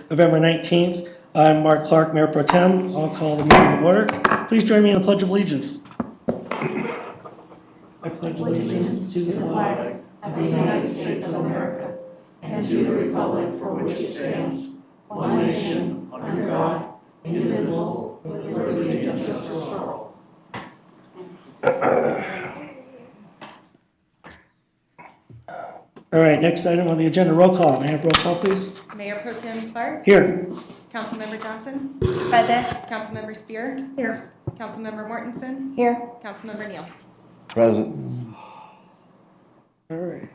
November 19th. I'm Mark Clark, Mayor Pro Tem. I'll call the meeting to order. Please join me in the Pledge of Allegiance. I pledge allegiance to the flag of the United States of America and to the republic for which it stands, one nation, under God, indivisible, with liberty and justice for all. All right, next item on the agenda, roll call. May I have roll call, please? Mayor Pro Tem Clark. Here. Councilmember Johnson. Present. Councilmember Spear. Here. Councilmember Mortensen. Here. Councilmember Neal. Present. All right.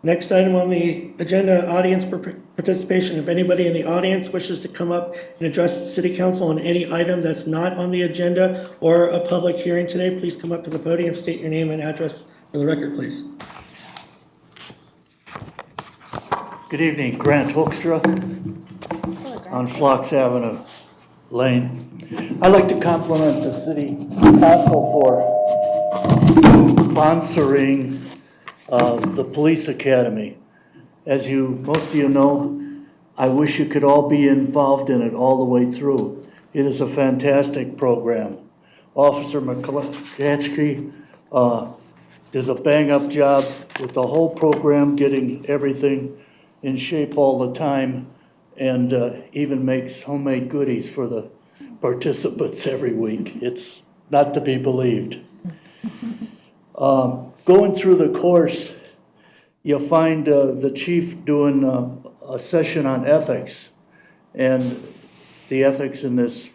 Next item on the agenda, audience participation. If anybody in the audience wishes to come up and address City Council on any item that's not on the agenda or a public hearing today, please come up to the podium, state your name and address for the record, please. Good evening, Grant Hoekstra on Phlox Avenue Lane. I'd like to compliment the City Council for sponsoring the Police Academy. As most of you know, I wish you could all be involved in it all the way through. It is a fantastic program. Officer McClatchy does a bang-up job with the whole program, getting everything in shape all the time, and even makes homemade goodies for the participants every week. It's not to be believed. Going through the course, you'll find the chief doing a session on ethics, and the ethics in this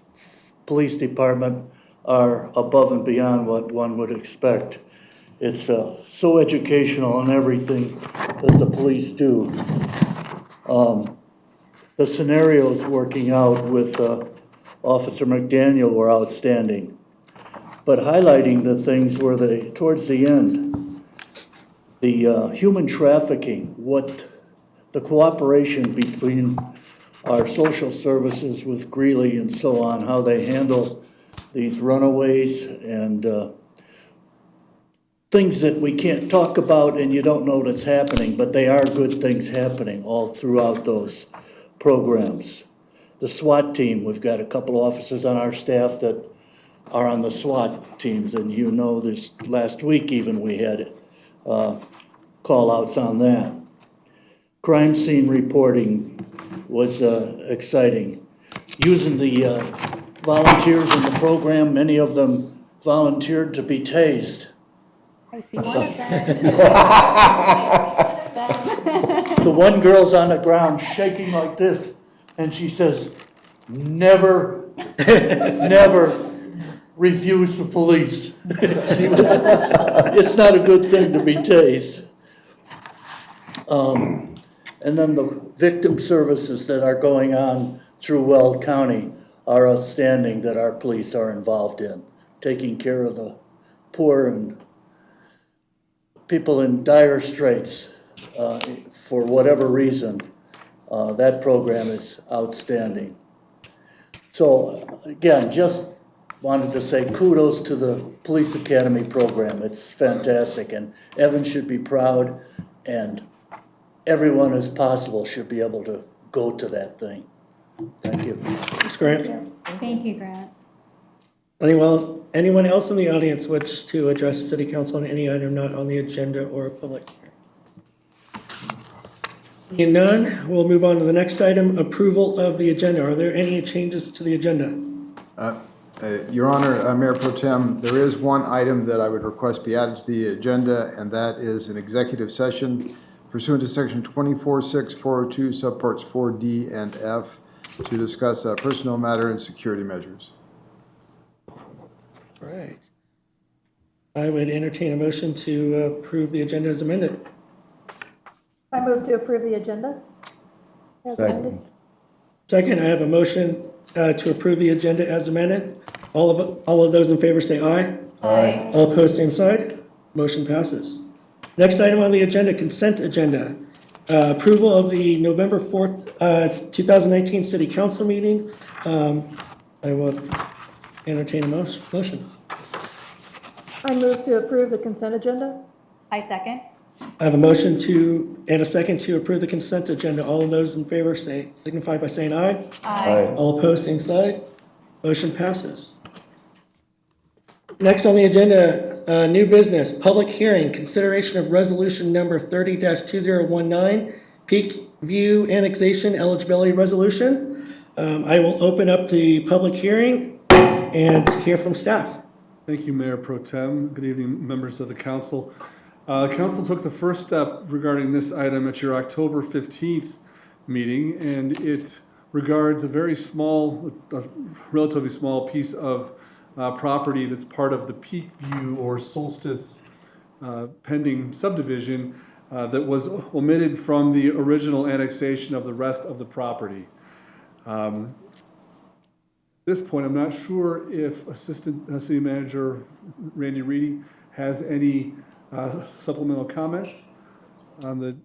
police department are above and beyond what one would expect. It's so educational in everything that the police do. The scenarios working out with Officer McDaniel were outstanding, but highlighting the things where towards the end, the human trafficking, what the cooperation between our social services with Greeley and so on, how they handle these runaways and things that we can't talk about and you don't know that's happening, but they are good things happening all throughout those programs. The SWAT team, we've got a couple officers on our staff that are on the SWAT teams, and you know this last week even we had call-outs on that. Crime scene reporting was exciting. Using the volunteers in the program, many of them volunteered to be tased. I see one of them. The one girl's on the ground shaking like this, and she says, never refuse the police. It's not a good thing to be tased. And then the victim services that are going on through Weld County are outstanding that our police are involved in, taking care of the poor and people in dire straits for whatever reason. That program is outstanding. So again, just wanted to say kudos to the Police Academy program. It's fantastic, and Evan should be proud, and everyone who's possible should be able to go to that thing. Thank you. Thanks, Grant. Thank you, Grant. Anyone else in the audience wish to address City Council on any item not on the agenda or a public hearing? Seeing none, we'll move on to the next item, approval of the agenda. Are there any changes to the agenda? Your Honor, Mayor Pro Tem, there is one item that I would request be added to the agenda, and that is an executive session pursuant to Section 246402, subparts 4D and F, to discuss personnel matter and security measures. All right. I would entertain a motion to approve the agenda as amended. I move to approve the agenda. As amended. Second, I have a motion to approve the agenda as amended. All of those in favor say aye. Aye. All opposed, same side. Motion passes. Next item on the agenda, consent agenda. Approval of the November 4th, 2019 City Council meeting. I will entertain a motion. I move to approve the consent agenda. I second. I have a motion to, and a second to approve the consent agenda. All of those in favor signify by saying aye. Aye. All opposed, same side. Motion passes. Next on the agenda, new business, public hearing, consideration of resolution number 30-2019, Peak View Annexation Eligibility Resolution. I will open up the public hearing and hear from staff. Thank you, Mayor Pro Tem. Good evening, members of the council. Council took the first step regarding this item at your October 15th meeting, and it regards a very small, relatively small piece of property that's part of the Peak View or Solstice pending subdivision that was omitted from the original annexation of the rest of the property. At this point, I'm not sure if Assistant City Manager Randy Reedy has any supplemental comments on the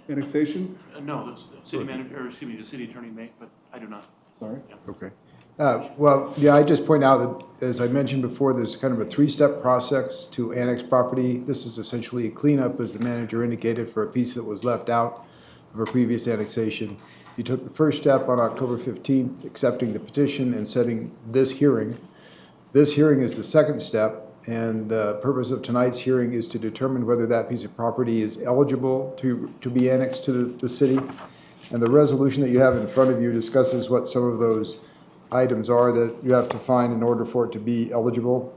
annexation. No, the city manager, or excuse me, the city attorney may, but I do not. Sorry. Okay. Well, yeah, I just point out that, as I mentioned before, there's kind of a three-step process to annex property. This is essentially a cleanup, as the manager indicated, for a piece that was left out of a previous annexation. You took the first step on October 15th, accepting the petition and setting this hearing. This hearing is the second step, and the purpose of tonight's hearing is to determine whether that piece of property is eligible to be annexed to the city. And the resolution that you have in front of you discusses what some of those items are that you have to find in order for it to be eligible.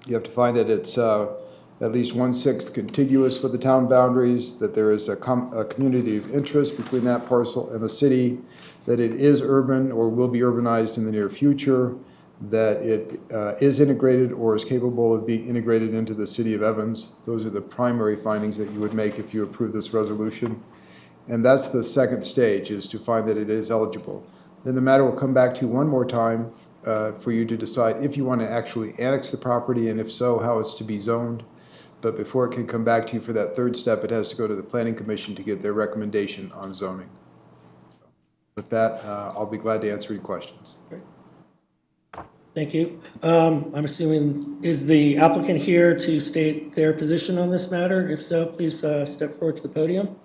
You have to find that it's at least 1/6 contiguous with the town boundaries, that there is a community of interest between that parcel and the city, that it is urban or will be urbanized in the near future, that it is integrated or is capable of being integrated into the city of Evans. Those are the primary findings that you would make if you approve this resolution. And that's the second stage, is to find that it is eligible. Then the matter will come back to you one more time for you to decide if you want to actually annex the property, and if so, how it's to be zoned. But before it can come back to you for that third step, it has to go to the Planning Commission to get their recommendation on zoning. With that, I'll be glad to answer any questions. Thank you. I'm assuming, is the applicant here to state their position on this matter? If so, please step forward to the podium.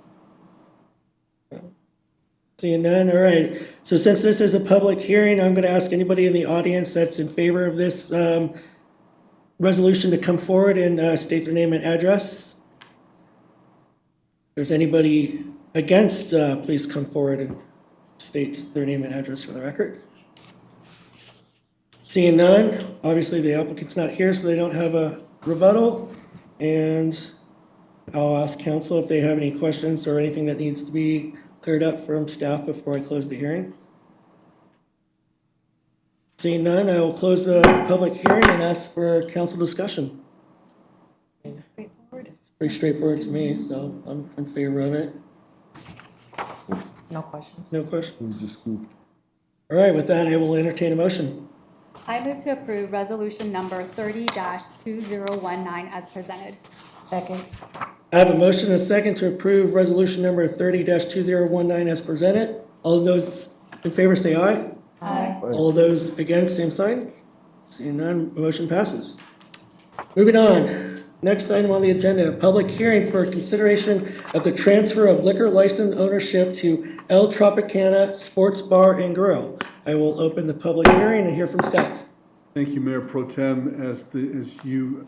Seeing none, all right. So since this is a public hearing, I'm going to ask anybody in the audience that's in favor of this resolution to come forward and state their name and address. If there's anybody against, please come forward and state their name and address for the record. Seeing none, obviously the applicant's not here, so they don't have a rebuttal. And I'll ask council if they have any questions or anything that needs to be cleared up from staff before I close the hearing. Seeing none, I will close the public hearing and ask for council discussion. Straightforward. It's pretty straightforward to me, so I'm in favor of it. No questions. No questions? All right, with that, I will entertain a motion. I move to approve resolution number 30-2019 as presented. Second. I have a motion and a second to approve resolution number 30-2019 as presented. All of those in favor say aye. Aye. All of those against, same sign. Seeing none, motion passes. Moving on. Next item on the agenda, public hearing for consideration of the transfer of liquor license ownership to El Tropicana Sports Bar and Grill. I will open the public hearing and hear from staff. Thank you, Mayor Pro Tem. As you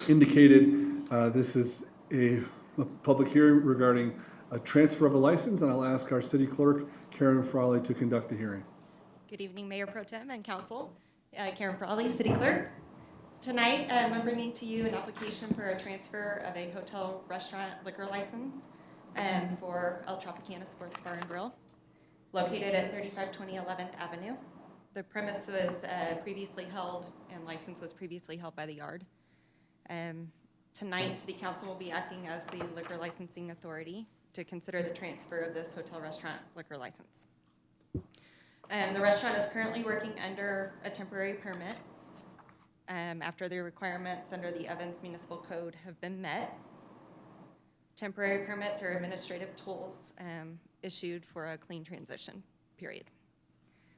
indicated, this is a public hearing regarding a transfer of a license, and I'll ask our city clerk, Karen Frawley, to conduct the hearing. Good evening, Mayor Pro Tem and Council. Karen Frawley, City Clerk. Tonight, I'm bringing to you an application for a transfer of a hotel restaurant liquor license for El Tropicana Sports Bar and Grill, located at 3520 11th Avenue. The premise was previously held, and license was previously held by the Yard. Tonight, City Council will be acting as the liquor licensing authority to consider the transfer of this hotel restaurant liquor license. The restaurant is currently working under a temporary permit after the requirements under the Evans Municipal Code have been met. Temporary permits are administrative tools issued for a clean transition period.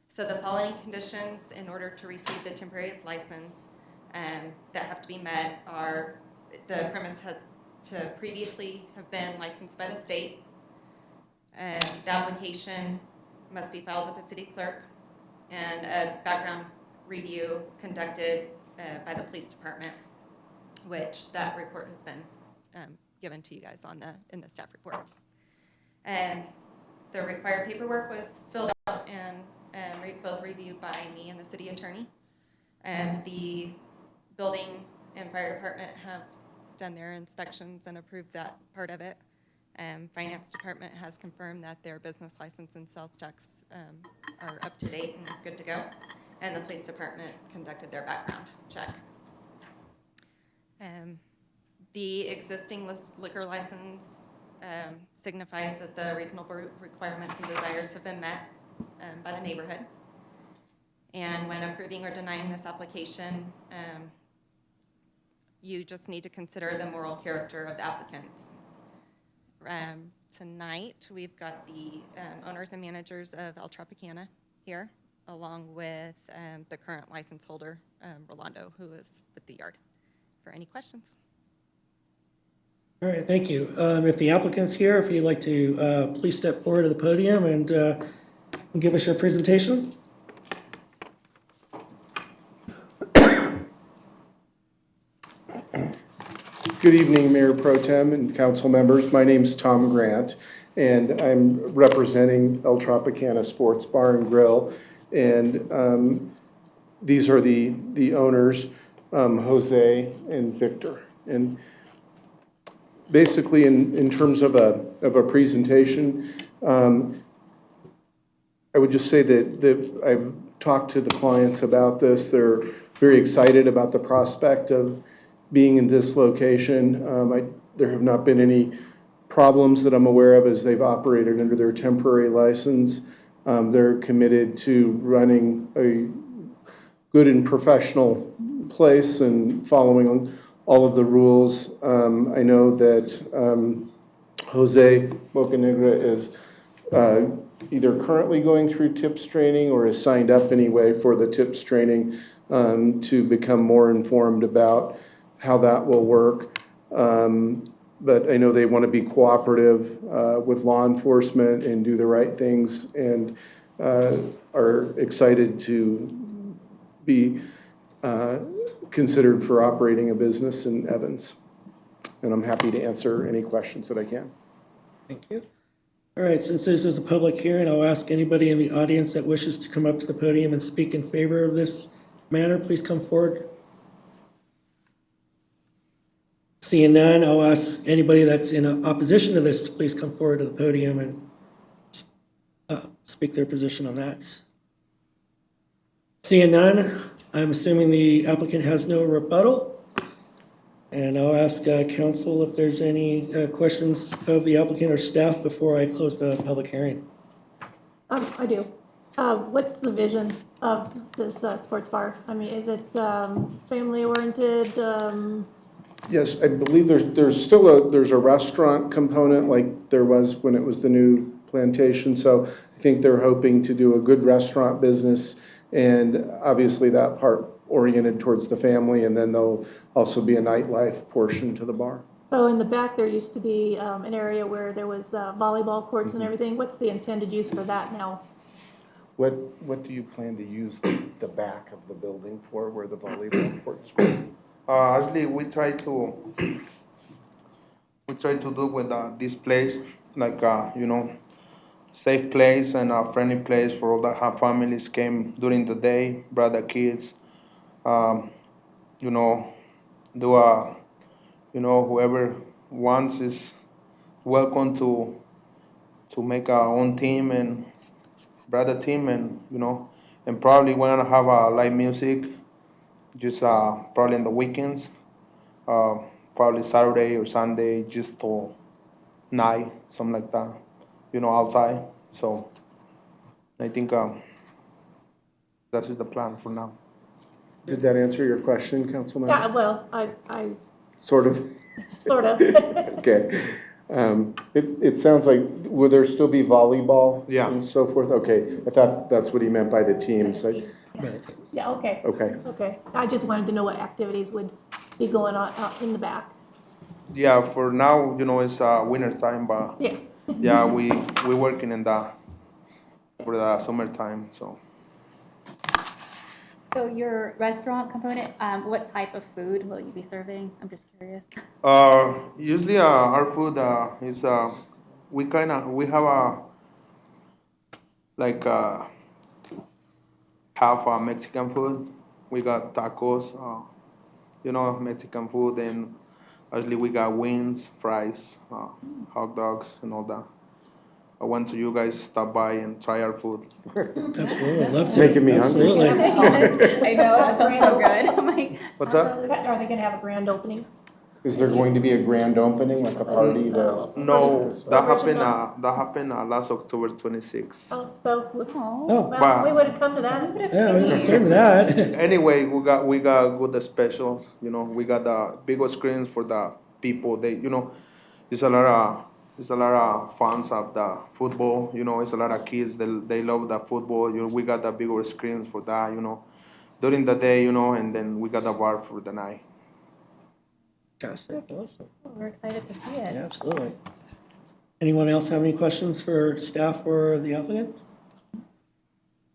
So the following conditions in order to receive the temporary license that have to be met are the premise has to previously have been licensed by the state. The application must be filed with the city clerk, and a background review conducted by the police department, which that report has been given to you guys in the staff report. And the required paperwork was filled out and both reviewed by me and the city attorney. And the building and fire department have done their inspections and approved that part of it. Finance department has confirmed that their business license and sales tax are up to date and good to go. And the police department conducted their background check. The existing liquor license signifies that the reasonable requirements and desires have been met by the neighborhood. And when approving or denying this application, you just need to consider the moral character of the applicants. Tonight, we've got the owners and managers of El Tropicana here, along with the current license holder, Rolando, who is with the yard. For any questions? All right, thank you. If the applicant's here, if you'd like to please step forward to the podium and give us your presentation. Good evening, Mayor Pro Tem and council members. My name is Tom Grant, and I'm representing El Tropicana Sports Bar and Grill. And these are the owners, Jose and Victor. And basically, in terms of a presentation, I would just say that I've talked to the clients about this. They're very excited about the prospect of being in this location. There have not been any problems that I'm aware of as they've operated under their temporary license. They're committed to running a good and professional place and following all of the rules. I know that Jose Bocanegra is either currently going through TIPS training or is signed up anyway for the TIPS training to become more informed about how that will work. But I know they want to be cooperative with law enforcement and do the right things, and are excited to be considered for operating a business in Evans. And I'm happy to answer any questions that I can. Thank you. All right, since this is a public hearing, I'll ask anybody in the audience that wishes to come up to the podium and speak in favor of this matter, please come forward. Seeing none, I'll ask anybody that's in opposition to this to please come forward to the podium and speak their position on that. Seeing none, I'm assuming the applicant has no rebuttal. And I'll ask council if there's any questions of the applicant or staff before I close the public hearing. I do. What's the vision of this sports bar? I mean, is it family oriented? Yes, I believe there's still a restaurant component like there was when it was the new plantation. So I think they're hoping to do a good restaurant business, and obviously that part oriented towards the family, and then there'll also be a nightlife portion to the bar. So in the back, there used to be an area where there was volleyball courts and everything. What's the intended use for that now? What do you plan to use the back of the building for, where the volleyball courts were? Actually, we try to do with this place like safe place and a friendly place for all the families came during the day, brought the kids. Whoever wants is welcome to make our own team and brought a team, and and probably we're gonna have live music. Just probably on the weekends, probably Saturday or Sunday, just till night, something like that, outside. So I think that is the plan for now. Did that answer your question, Councilman? Yeah, well, I Sort of? sort of. Okay. It sounds like, will there still be volleyball? Yeah. And so forth? Okay, I thought that's what he meant by the teams. Yeah, okay. Okay. Okay. I just wanted to know what activities would be going on out in the back. Yeah, for now, it's winter time, but Yeah. yeah, we working in the for the summertime. So So your restaurant component, what type of food will you be serving? I'm just curious. usually our food is we have a like half Mexican food. We got tacos, Mexican food, and actually we got wings, fries, hot dogs, and all that. I want to you guys stop by and try our food. Absolutely, love to. Making me hungry. Absolutely. I know, that sounds so good. I'm like, What's that? Are they gonna have a grand opening? Is there going to be a grand opening, like a party to? No, that happened. Original. That happened last October 26th. Oh, so, oh, Oh, well, we would have come to that. yeah, we came to that. Anyway, we got good specials. We got the bigger screens for the people. It's a lot of fans of the football. It's a lot of kids. They love the football. We got the bigger screens for that. During the day. And then we got the bar for the night. Fantastic, awesome. we're excited to see it. Yeah, absolutely. Anyone else have any questions for staff or the applicant?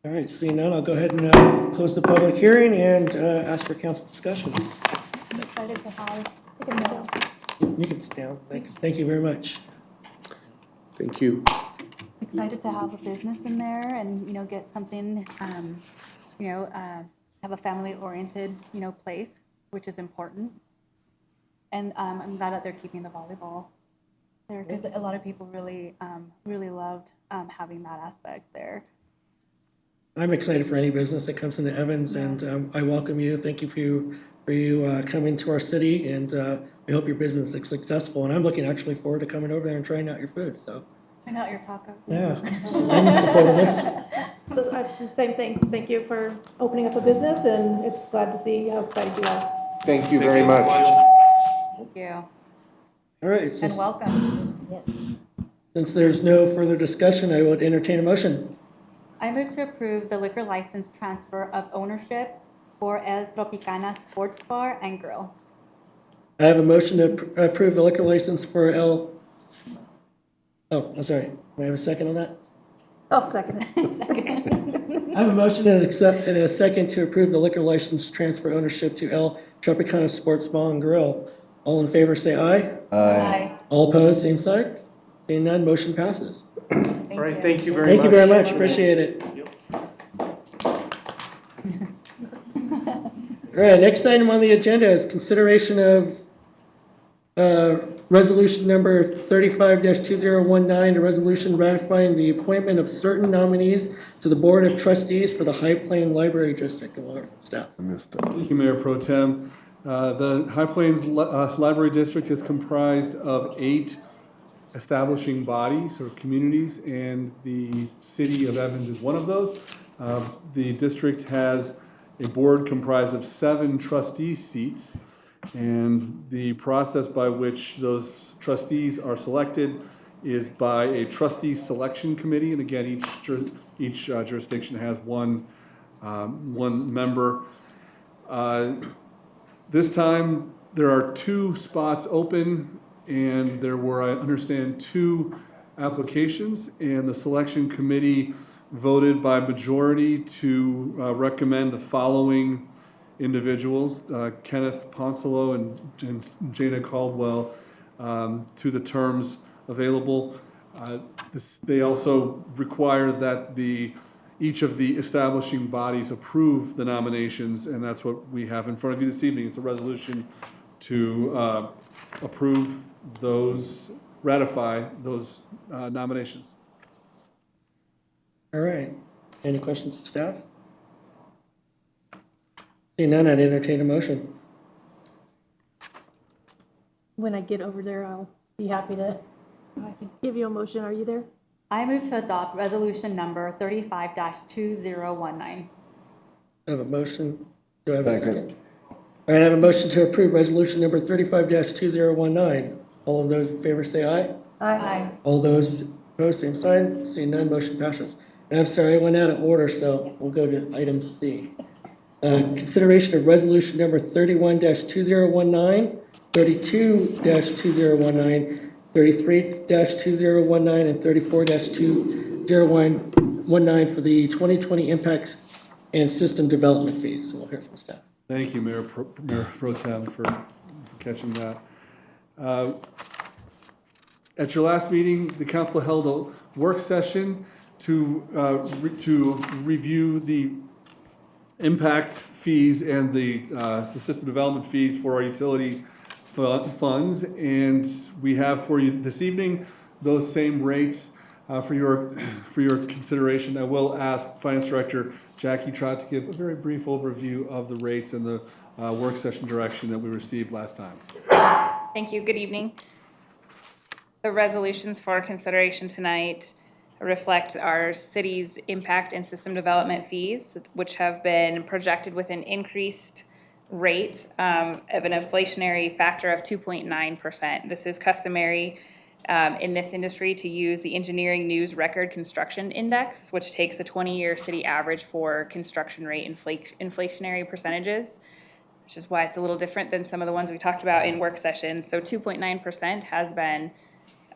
All right, seeing none, I'll go ahead and close the public hearing and ask for council discussion. I'm excited to have, You can sit down. Thank you very much. Thank you. excited to have a business in there and, get something, have a family-oriented, place, which is important. And I'm glad that they're keeping the volleyball there because a lot of people really, really loved having that aspect there. I'm excited for any business that comes into Evans, and I welcome you. Thank you for you coming to our city, and we hope your business is successful. And I'm looking actually forward to coming over there and trying out your food. So, Find out your tacos. yeah, I'm in support of this. The same thing. Thank you for opening up a business, and it's glad to see how excited you are. Thank you very much. Thank you. All right, And welcome. since there's no further discussion, I would entertain a motion. I move to approve the liquor license transfer of ownership for El Tropicana Sports Bar and Grill. I have a motion to approve the liquor license for Oh, I'm sorry. Do I have a second on that? Oh, second. I have a motion and a second to approve the liquor license transfer ownership to El Tropicana Sports Bar and Grill. All in favor, say aye. Aye. All opposed, same side. Seeing none, motion passes. Thank All right, you. thank you very much. Thank you very much, appreciate it. All right, next item on the agenda is consideration of resolution number 35-2019, a resolution ratifying the appointment of certain nominees to the Board of Trustees for the High Plain Library District. Staff. Thank you, Mayor Pro Tem. The High Plains Library District is comprised of 8 establishing bodies or communities, and the city of Evans is one of those. The district has a board comprised of 7 trustee seats, and the process by which those trustees are selected is by a trustee selection committee. And again, each jurisdiction has one member. This time, there are 2 spots open, and there were, I understand, 2 applications, and the selection committee voted by majority to recommend the following individuals, Kenneth Poncelow and Jana Caldwell, to the terms available. They also require that each of the establishing bodies approve the nominations, and that's what we have in front of you this evening. It's a resolution to ratify those nominations. All right, any questions of staff? Seeing none, I'd entertain a motion. When I get over there, I'll be happy to give you a motion. Are you there? I move to adopt resolution number 35-2019. I have a motion. Do I have a second? All right, I have a motion to approve resolution number 35-2019. All of those in favor say aye. Aye. All those opposed, same sign. Seeing none, motion passes. And I'm sorry, I went out of order, so we'll go to item C. Consideration of resolution number 31-2019, 32-2019, 33-2019, and 34-2019 for the 2020 impacts and system development fees. We'll hear from staff. Thank you, Mayor Pro Tem, for catching that. At your last meeting, the council held a work session to review the impact fees and the system development fees for our utility funds. And we have for you this evening those same rates for your consideration. I will ask Finance Director Jackie Trott to give a very brief overview of the rates and the work session direction that we received last time. Thank you. Good evening. The resolutions for consideration tonight reflect our city's impact and system development fees, which have been projected with an increased rate of an inflationary factor of 2.9%. This is customary in this industry to use the Engineering News Record Construction Index, which takes a 20-year city average for construction rate inflationary percentages, which is why it's a little different than some of the ones we talked about in work sessions. So 2.9% has been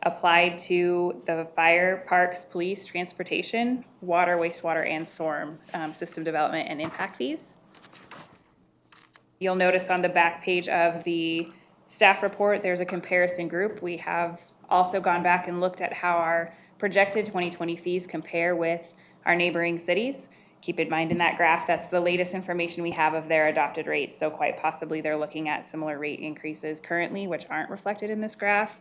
applied to the fire, parks, police, transportation, water, wastewater, and storm system development and impact fees. You'll notice on the back page of the staff report, there's a comparison group. We have also gone back and looked at how our projected 2020 fees compare with our neighboring cities. Keep in mind in that graph, that's the latest information we have of their adopted rates. So quite possibly they're looking at similar rate increases currently, which aren't reflected in this graph.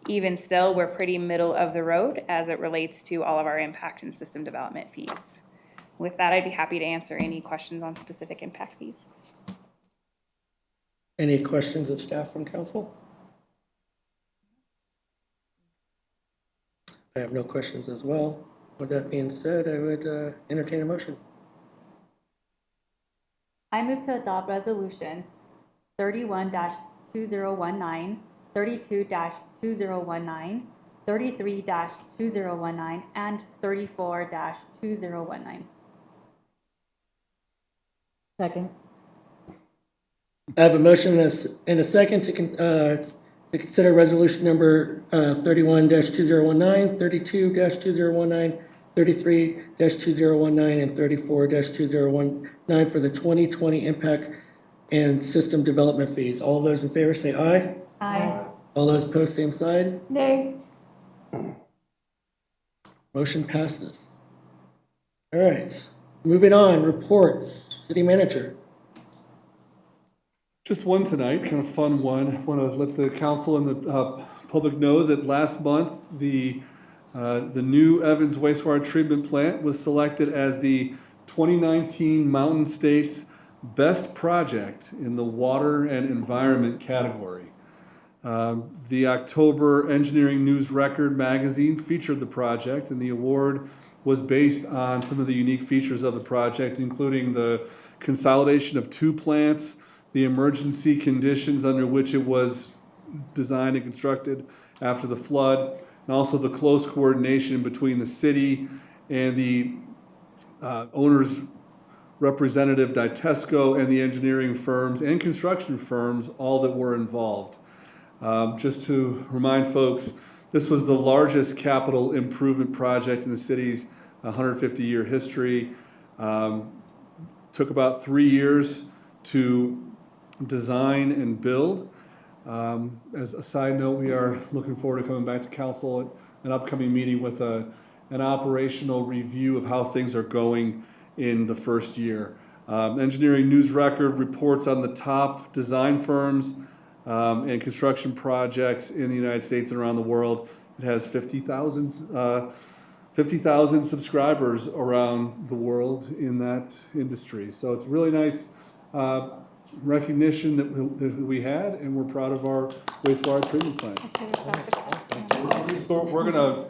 Even still, we're pretty middle of the road as it relates to all of our impact and system development fees. With that, I'd be happy to answer any questions on specific impact fees. Any questions of staff from council? I have no questions as well. With that being said, I would entertain a motion. I move to adopt resolutions 31-2019, 32-2019, 33-2019, and 34-2019. Second. I have a motion and a second to consider resolution number 31-2019, 32-2019, 33-2019, and 34-2019 for the 2020 impact and system development fees. All those in favor say aye. Aye. All those opposed, same side. Nay. Motion passes. All right, moving on, reports. City manager. Just one tonight, kind of fun one. I want to let the council and the public know that last month, the new Evans wastewater treatment plant was selected as the 2019 Mountain States Best Project in the Water and Environment category. The October Engineering News Record magazine featured the project, and the award was based on some of the unique features of the project, including the consolidation of two plants, the emergency conditions under which it was designed and constructed after the flood, and also the close coordination between the city and the owner's representative, Ditesco, and the engineering firms and construction firms, all that were involved. Just to remind folks, this was the largest capital improvement project in the city's 150-year history. Took about 3 years to design and build. As a side note, we are looking forward to coming back to council at an upcoming meeting with an operational review of how things are going in the first year. Engineering News Record reports on the top design firms and construction projects in the United States and around the world. It has 50,000 subscribers around the world in that industry. So it's really nice recognition that we had, and we're proud of our wastewater treatment plant. So we're going to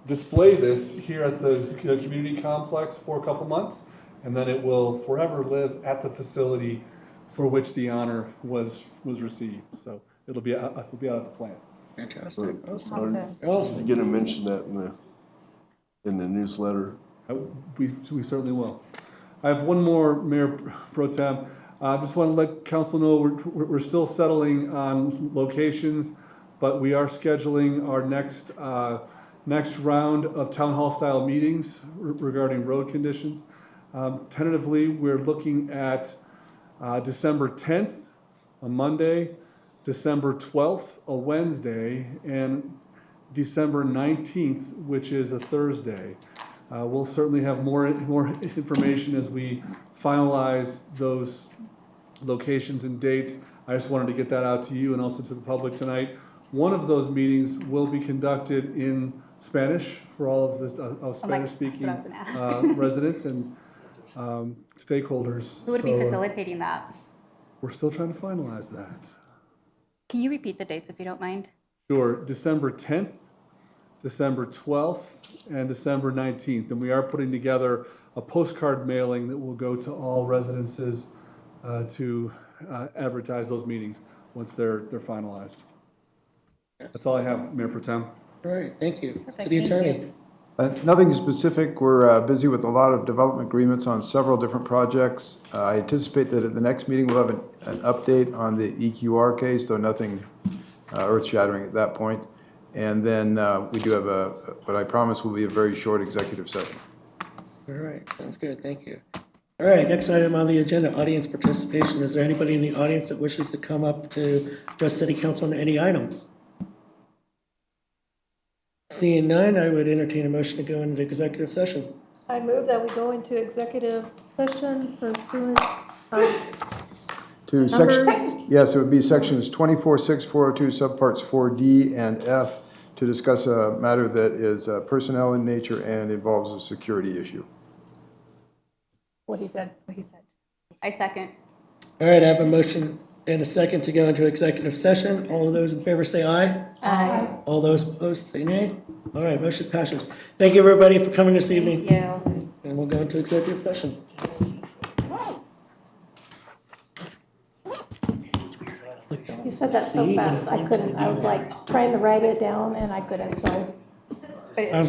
display this here at the community complex for a couple months, and then it will forever live at the facility for which the honor was received. So it'll be out at the plant. Fantastic. Awesome. Awesome. You're gonna mention that in the newsletter. We certainly will. I have one more, Mayor Pro Tem. I just want to let council know we're still settling on locations, but we are scheduling our next round of town hall style meetings regarding road conditions. Tentatively, we're looking at December 10th, a Monday, December 12th, a Wednesday, and December 19th, which is a Thursday. We'll certainly have more information as we finalize those locations and dates. I just wanted to get that out to you and also to the public tonight. One of those meetings will be conducted in Spanish for all of the Spanish-speaking that's what I was gonna ask. residents and stakeholders. Who would be So, facilitating that? we're still trying to finalize that. Can you repeat the dates if you don't mind? Sure, December 10th, December 12th, and December 19th. And we are putting together a postcard mailing that will go to all residences to advertise those meetings once they're finalized. That's all I have, Mayor Pro Tem. All right, thank you. Perfect, City thank Attorney. you. Nothing specific. We're busy with a lot of development agreements on several different projects. I anticipate that at the next meeting, we'll have an update on the EQR case, though nothing earth-shattering at that point. And then we do have what I promise will be a very short executive session. All right, sounds good, thank you. All right, next item on the agenda, audience participation. Is there anybody in the audience that wishes to come up to address City Council on any item? Seeing none, I would entertain a motion to go into executive session. I move that we go into executive session pursuant To section, Numbers. yes, it would be sections 24-6, 402, subparts 4D and F, to discuss a matter that is personnel in nature and involves a security issue. what he said. What he said. I second. All right, I have a motion and a second to go into executive session. All of those in favor say aye. Aye. All those opposed say nay. All right, motion passes. Thank you, everybody, for coming this evening. Thank you. And we'll go into executive session. You said that so fast, I couldn't, I was like trying to write it down and I couldn't, so. I was like,